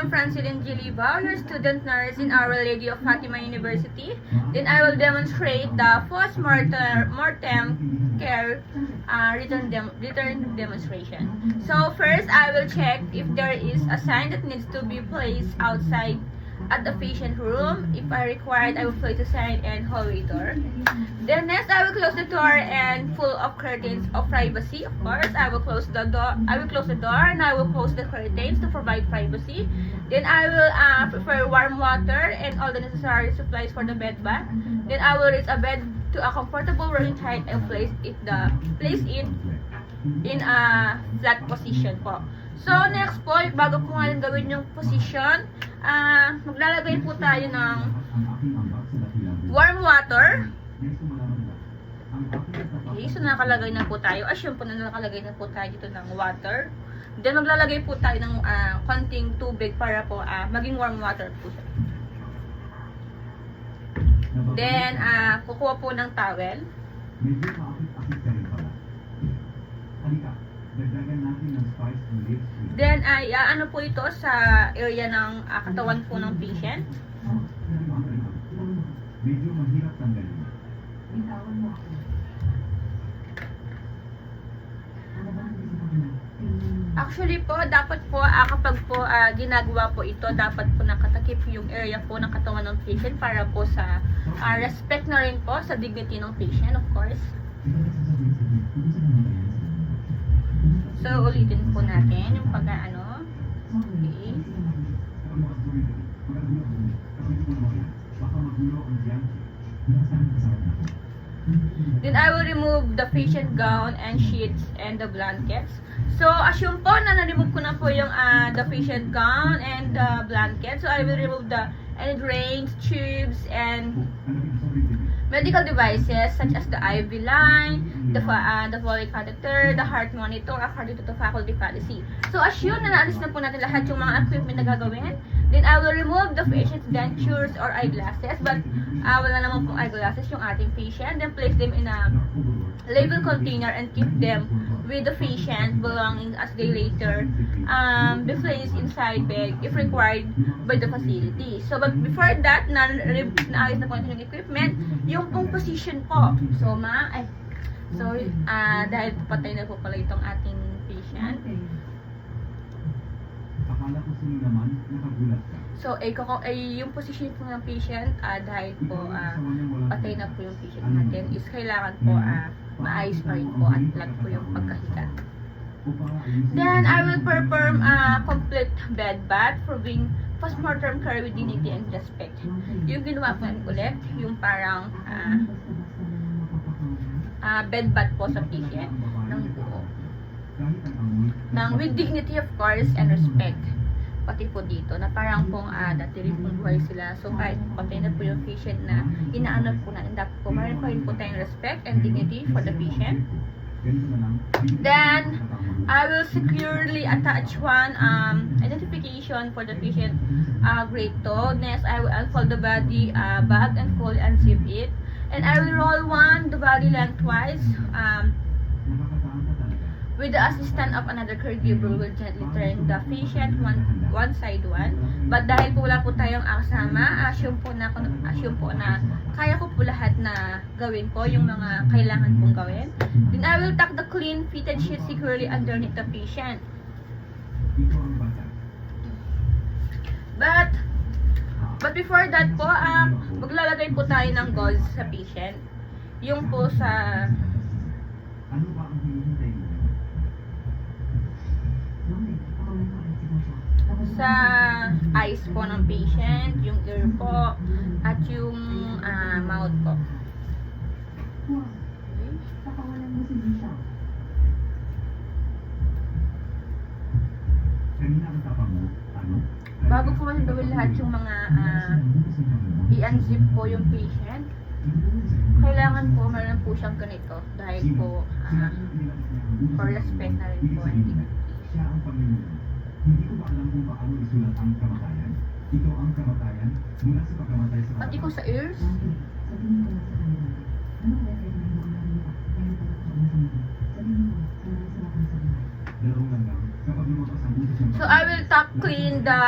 am Francine Giliba, your student nurse in Our Lady of Fatima University. Then I will demonstrate the post-mortem care return demonstration. So first, I will check if there is a sign that needs to be placed outside at the patient room. If I required, I will place a sign and hallway door. Then next, I will close the door and full of curtains of privacy. Of course, I will close the door. I will close the door and I will close the curtains to provide privacy. Then I will prepare warm water and all the necessary supplies for the bed bath. Then I will raise a bed to a comfortable rolling height and place it in a flat position po. So, next po, bago po nga gawin yung position, maglalagay po tayo ng warm water. Okay, so nakalagay na po tayo. Assume po na nakalagay na po tayo dito ng water. Then, maglalagay po tayo ng konting tubig para po maging warm water po siya. Then, kukuha po ng towel. Then, ano po ito sa area ng katawan po ng patient. Medyo mahirap tanggalin. Actually po, dapat po kapag po ginagawa po ito, dapat po nakatakip yung area po ng katawan ng patient para po sa respect na rin po sa dignity ng patient, of course. So, ulitin po natin yung pag-ano. Okay. Then I will remove the patient gown and sheets and the blankets. So, assume po na na-remove ko na po yung the patient gown and the blanket. So, I will remove any drains, tubes, and medical devices such as the IV line, the Foley catheter, the heart monitor, according to the faculty policy. So, assume na naalis na po natin lahat yung mga equipment na gagawin. Then, I will remove the patient's dentures or eyeglasses. But, wala naman pong eyeglasses yung ating patient. Then, place them in a label container and keep them with the patient belonging as they later be placed inside bag if required by the facility. So, but before that, naayos na po natin yung equipment, yung pong position po. So, dahil patay na po pala itong ating patient. Akala ko sino naman, nakagulat ka. So, yung position po ng patient, dahil po patay na po yung patient natin, is kailangan po maayos pa rin po at flat po yung pagkahiga. Then, I will perform a complete bed bath, proving post-mortem care with dignity and respect. Yung ginawa po ulit, yung parang bed bath po sa patient ng buo. With dignity, of course, and respect. Pati po dito, na parang pong dati rin pong buhay sila. So, kahit patay na po yung patient na inaanap po natin, dapat po mayroon pa rin po tayong respect and dignity for the patient. Then, I will securely attach one identification for the patient grade 2. Next, I will unfold the body bag and fully unzip it. And I will roll the body lengthwise. With the assistance of another caregiver, will gently turn the patient one side. But dahil po wala po tayong kasama, assume po na kaya ko po lahat na gawin po yung mga kailangan pong gawin. Then I will tuck the clean fitted sheet securely underneath the patient. But before that po, maglalagay po tayo ng gauze sa patient. Yung po sa Ano ba ang hinihintay mo? sa eyes po ng patient, yung ear po, at yung mouth po. Kanina ang tapang mo, ano? Bago po man gawin lahat yung mga i-unzip po yung patient, kailangan po meron po siyang ganito dahil po for respect na rin po. Siya ang Panginoon. Hindi ko ba alam kung paano isulat ang kamatayan? Ito ang kamatayan mula sa pagkamatay sa Pati ko sa ears. Laro lang lang. So I will top clean the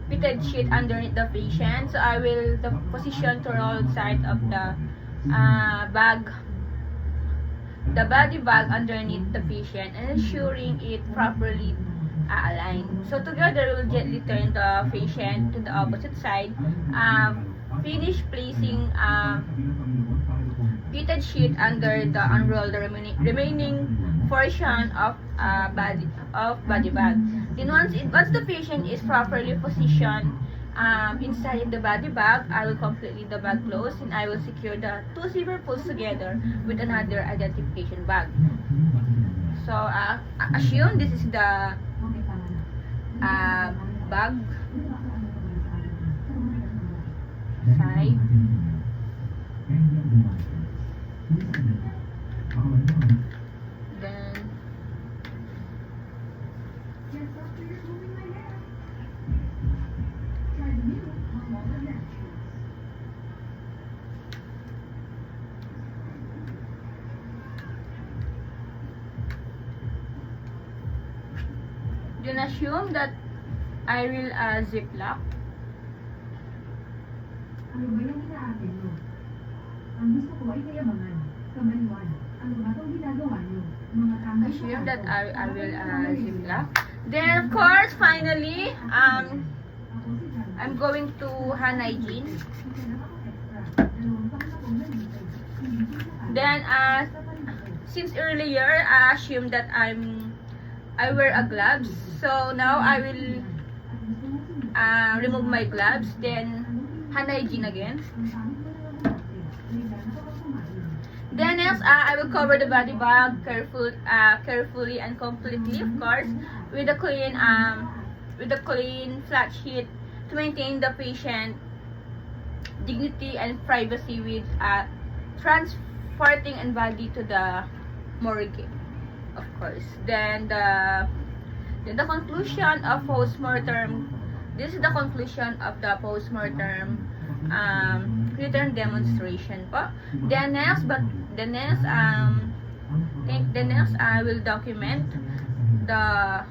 fitted sheet underneath the patient. So I will the position to roll side of the bag, the body bag underneath the patient, and ensuring it properly aligned. So together we will gently turn the patient to the opposite side. Finish placing fitted sheet under the unroll the remaining portion of body bag. Then once the patient is properly positioned inside the body bag, I will completely the bag close, and I will secure the two zipper pulls together with another identification bag. So assume this is the bag side. Then assume that I will zip lock. Ano ba yung inaatin nyo? Ang gusto ko ay kayabangan, kamaliwan. Ano ba itong ginagawa nyo? Mga tama Assume that I will zip lock. Then of course, finally, I'm going to hand hygiene. Then since earlier I assume that I wear a gloves, so now I will remove my gloves, then hand hygiene again. Then next, I will cover the body bag carefully and completely, of course, with a clean flat sheet to maintain the patient dignity and privacy with transporting and body to the morgue, of course. Then the conclusion of postmortem. This is the conclusion of the postmortem written demonstration po. The next I will document the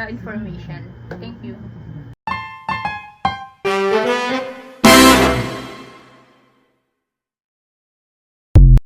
information. Thank you.